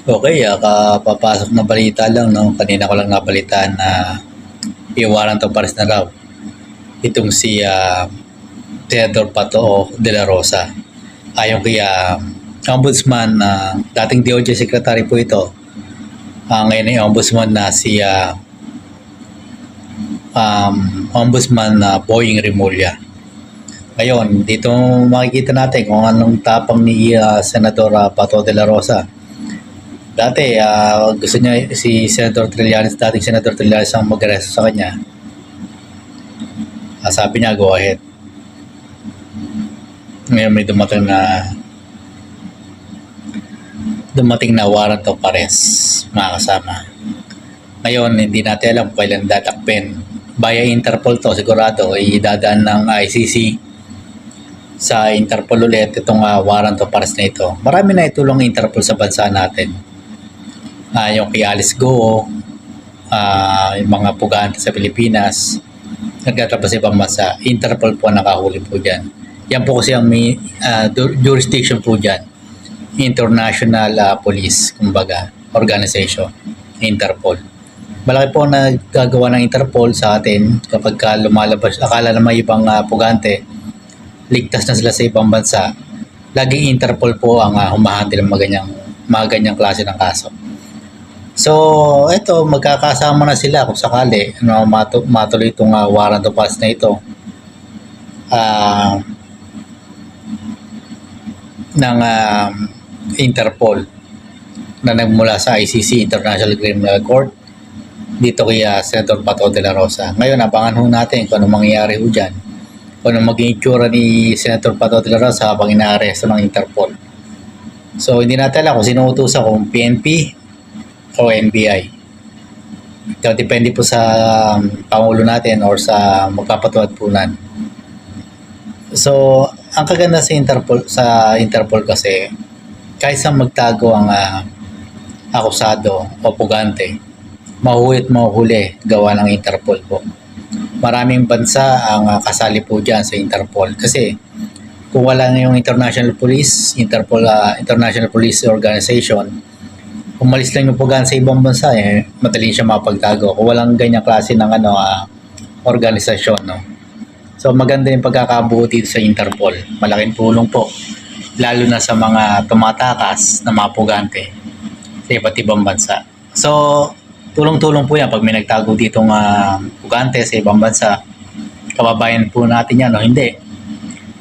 Okay, kapapasok na balita lang, no? Kanina ko lang nabalitaan na iwanan to pares na raw. Itong si Theodore Pato de la Rosa. Ayon kay Ombudsman, dating DOJ Secretary po ito. Ngayon ay Ombudsman na si Ombudsman Boying Rimulya. Ngayon, dito makikita natin kung anong tapang ni Senador Pato de la Rosa. Dati, gusto niya si Senator Trillanes, dating Senator Trillanes ang mag-aresto sa kanya. Sabi niya, go ahead. Ngayon may dumating na warrant of arrest, mga kasama. Ngayon, hindi natin alam kung kailan datakpen. Via Interpol to, sigurado, idadaan ng ICC sa Interpol ulit itong warrant of arrest na ito. Marami na itulong Interpol sa bansa natin. Yung kay Alice Goo, yung mga pugante sa Pilipinas, nagtatrabaho sa ibang bansa, Interpol po nakahuli po dyan. Yan po kasi ang may jurisdiction po dyan. International Police, kumbaga, organization, Interpol. Malaki po na gagawa ng Interpol sa atin kapag lumalabas, akala na may ibang pugante, ligtas na sila sa ibang bansa. Laging Interpol po ang humahandle ng mga ganyang klase ng kaso. So, ito, magkakasama na sila kung sakali matuloy itong warrant of arrest na ito ng Interpol na nagmula sa ICC, International Criminal Court, dito kay Senator Pato de la Rosa. Ngayon, abangan ho natin kung ano mangyayari ho dyan. Kung ano maging itsura ni Senator Pato de la Rosa habang inaaresto ng Interpol. So, hindi natin alam kung sino utusan, kung PNP o NBI. Ito depende po sa Pangulo natin or sa magpapatuwad-punan. So, ang kaganda sa Interpol kasi, kahit saan magtago ang akusado o pugante, mahuhuli gawa ng Interpol po. Maraming bansa ang kasali po dyan sa Interpol kasi kung wala na yung International Police, International Police Organization, umalis lang yung pugante sa ibang bansa, madali siya mapagtago kung walang ganyang klase ng organisasyon, no? So maganda yung pagkakabuo dito sa Interpol. Malaking tulong po, lalo na sa mga tumatakas na mga pugante sa iba't ibang bansa. So tulong-tulong po yan pag may nagtago ditong pugante sa ibang bansa. Kababayan po natin yan o hindi,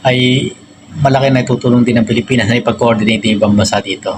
ay malaki na itutulong din ng Pilipinas na ipag-coordinate yung ibang bansa dito.